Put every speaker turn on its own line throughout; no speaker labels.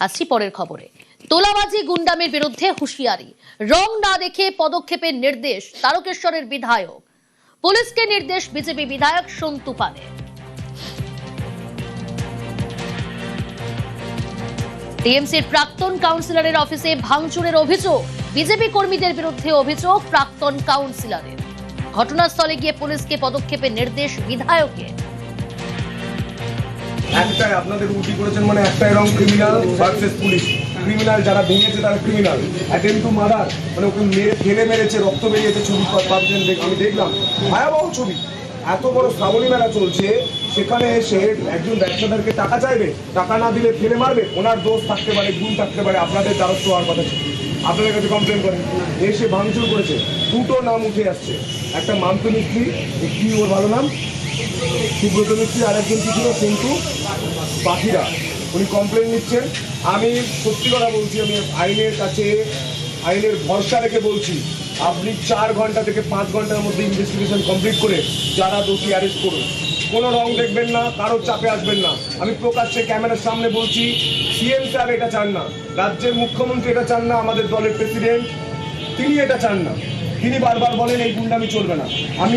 আসছি পরের খবরে। তোলাবাজি গুন্ডামের বিরুদ্ধে হুঁশিয়ারি, রং না দেখে পদক্ষেপের নির্দেশ তারকেশ্বরের বিধায়ক। পুলিশকে নির্দেশ বিজেপি বিধায়ক সন্তু পালের। টিএমসির প্রাক্তন কাউন্সিলরের অফিসে ভাঙচুরের অভিযোগ, বিজেপি কর্মীদের বিরুদ্ধে অভিযোগ প্রাক্তন কাউন্সিলরের। ঘটনাস্থলে গিয়ে পুলিশকে পদক্ষেপের নির্দেশ বিধায়কের।
একটাই আপনাদের উল্টি করেছেন, মানে একটাই রং ক্রিমিনাল ভার্সেস পুলিশ। ক্রিমিনাল যারা ভেঙেছে তারা ক্রিমিনাল, অ্যাটেম্প টু মার্ডার, মানে ওকে ফেলে মেরেছে, রক্ত বেরিয়েছে, ছবি পাচ্ছেন, আমি দেখলাম ভয়াবহ ছবি। এত বড় শ্রাবণী মেলা চলছে, সেখানে এসে একজন ব্যবসাদারকে টাকা চাইবে, টাকা না দিলে ফেলে মারবে। ওনার দোষ থাকতে পারে, গুণ থাকতে পারে, আপনাদের দ্বারস্থ হওয়ার কথা ছিল, আপনাদের কাছে কমপ্লেন করেন। এসে ভাঙচুর করেছে, দুটো নাম উঠে আসছে, একটা মান্তু মিস্ত্রি, কি ওর ভালো নাম সুব্রত মিস্ত্রি, আর একজন কি ছিল সন্তু পাখিরা, উনি কমপ্লেন নিচ্ছেন। আমি সত্যি কথা বলছি, আমি আইনের কাছে আইনের ভরসা রেখে বলছি, আপনি 4 ঘন্টা থেকে 5 ঘন্টার মধ্যে ইনভেস্টিগেশন কমপ্লিট করে যারা দোষী অ্যারেস্ট করুন। কোনো রং দেখবেন না, কারোর চাপে আসবেন না। আমি প্রকাশ্যে ক্যামেরার সামনে বলছি, সিএম স্যার এটা চান না, রাজ্যের মুখ্যমন্ত্রী এটা চান না, আমাদের দলের প্রেসিডেন্ট তিনি এটা চান না। তিনি বারবার বলেন এই গুন্ডামি চলবে না। আমি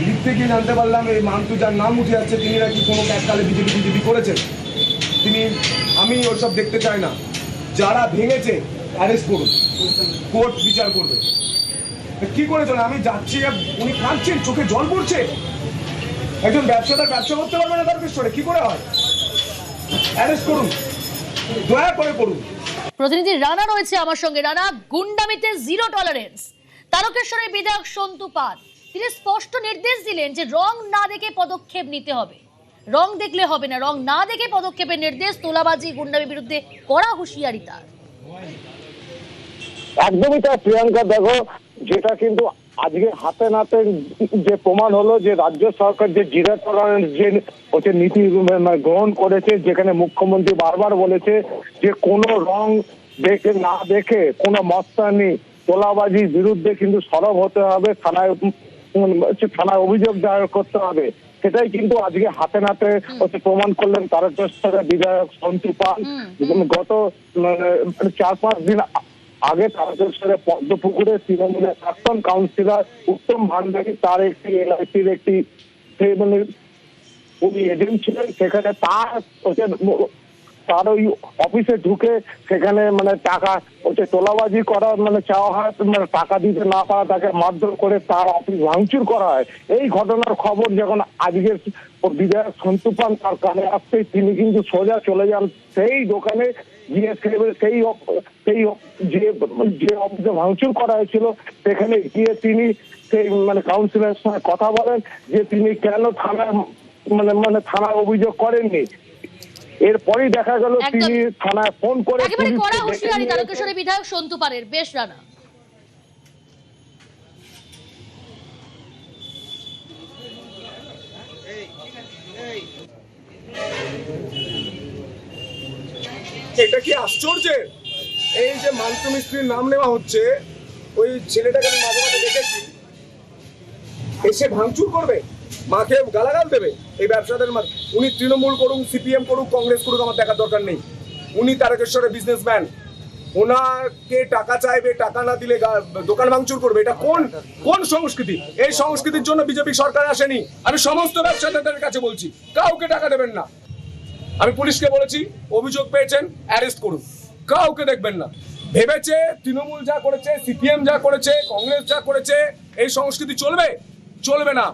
লিখতে গিয়ে জানতে পারলাম এই মান্তু যার নাম উঠে যাচ্ছে, তিনি নাকি কোনো এককালে বিজেপি করেছেন। আমি ওসব দেখতে চাই না। যারা ভেঙেছে অ্যারেস্ট করুন, কোর্ট বিচার করবে। কি করেছেন? আমি যাচ্ছি, উনি কাঁদছেন, চোখে জল পড়ছে। একজন ব্যবসাদার ব্যবসা করতে পারবে না তারকেশ্বরে, কি করে হয়? অ্যারেস্ট করুন, দয়া করে করুন।
প্রতিনিধি রানা রয়েছে আমার সঙ্গে। রানা, গুন্ডামিতে জিরো টলারেন্স, তারকেশ্বরের বিধায়ক সন্তু পাল তিনি স্পষ্ট নির্দেশ দিলেন যে রং না দেখে পদক্ষেপ নিতে হবে, রং দেখলে হবে না, রং না দেখে পদক্ষেপের নির্দেশ। তোলাবাজি গুন্ডামির বিরুদ্ধে কড়া হুঁশিয়ারি তার।
একদমই তাই প্রিয়াঙ্কা, দেখো যেটা কিন্তু আজকে হাতে নাতে যে প্রমাণ হলো যে রাজ্য সরকার যে জিরো টলারেন্স যে হচ্ছে নীতি গ্রহণ করেছে, যেখানে মুখ্যমন্ত্রী বারবার বলেছে যে কোনো রং দেখে না দেখে কোনো মস্তানি তোলাবাজির বিরুদ্ধে কিন্তু সরব হতে হবে, থানায় অভিযোগ দায়ের করতে হবে। সেটাই কিন্তু আজকে হাতে নাতে হচ্ছে প্রমাণ করলেন তারকেশ্বরের বিধায়ক সন্তু পাল। গত 4-5 দিন আগে তারকেশ্বরে পদ্মপুকুরে তৃণমূলের প্রাক্তন কাউন্সিলর উত্তম ভান্ডারী, তার একটি এলআইসির একটি উনি এজেন্ট ছিলেন, সেখানে তার ওই অফিসে ঢুকে সেখানে টাকা তোলাবাজি করা চাওয়া হয়, টাকা দিতে না পারা তাকে মারধর করে তার অফিস ভাঙচুর করা হয়। এই ঘটনার খবর যখন আজকের বিধায়ক সন্তু পাল তার কানে আসতেই তিনি কিন্তু সোজা চলে যান সেই দোকানে গিয়ে, সেই যে অফিসে ভাঙচুর করা হয়েছিল সেখানে গিয়ে তিনি সেই কাউন্সিলরের সঙ্গে কথা বলেন যে তিনি কেন থানায় অভিযোগ করেননি। এরপরই দেখা গেল তিনি থানায় ফোন করে
একেবারে কড়া হুঁশিয়ারি তারকেশ্বরের বিধায়ক সন্তু পালের। বেশ রানা,
এটা কি আশ্চর্য? এই যে মান্তু মিস্ত্রির নাম নেওয়া হচ্ছে, ওই ছেলেটাকে আমি মাঝে মাঝে দেখেছি, এসে ভাঙচুর করবে, মাকে গালাগাল দেবে এই ব্যবসাদের মা। উনি তৃণমূল করুক, সিপিএম করুক, কংগ্রেস করুক, আমার দেখার দরকার নেই। উনি তারকেশ্বরের বিজনেসম্যান, ওনাকে টাকা চাইবে, টাকা না দিলে দোকান ভাঙচুর করবে। এটা কোন সংস্কৃতি? এই সংস্কৃতির জন্য বিজেপি সরকার আসেনি। আমি সমস্ত ব্যবসাদারদের কাছে বলছি, কাউকে টাকা দেবেন না। আমি পুলিশকে বলেছি, অভিযোগ পেয়েছেন অ্যারেস্ট করুন, কাউকে দেখবেন না। ভেবেছে তৃণমূল যা করেছে, সিপিএম যা করেছে, কংগ্রেস যা করেছে, এই সংস্কৃতি চলবে না।